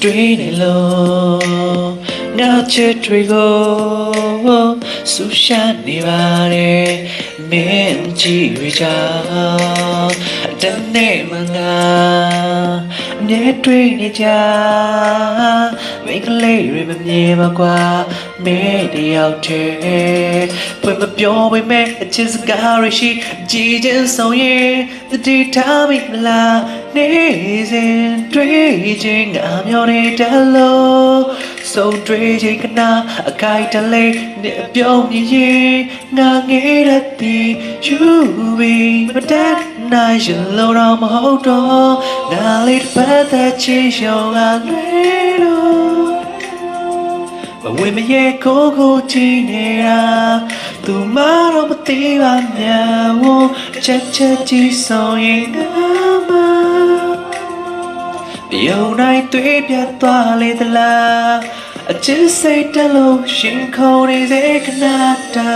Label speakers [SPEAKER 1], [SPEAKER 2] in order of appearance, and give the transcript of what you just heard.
[SPEAKER 1] တွေ့နေလို့ငါချစ်တွေကိုဆူရှာနေပါတယ်မင်းကြည့်ရကြတနေ့မှငါနေတွေ့နေကြမိကလေးတွေမမြင်ပါကွာမင်းတယောက်တည်းဖွင့်မပြောပေမဲ့အချစ်စကားရရှိကြည်ချင်းဆောင်ရင်တတိထားမိမလားနေစဉ်တွေ့ချင်းငါမျောနေတဲ့လို့ဆုံးတွေ့ချင်းကနာအခိုက်တလေးနဲ့ပြုံးမြည်ရင်ငါငယ်တဲ့တီယူပြီးမတတ်နိုင်ရလို့တော့မဟုတ်တော့ငါလေးတစ်ပတ်သက်ချင်ရှောင်းငါလွယ်တော့မဝင်မရဲကိုကြည့်နေတာသူမတော့မသိပါများဝချက်ကြည့်ဆောင်ရင်ငါမပြုံးနိုင်တွေ့ပြတ်သွားလေသလားအချစ်စိတ်တလုံးရှင်ခုန်နေစေခဏတာ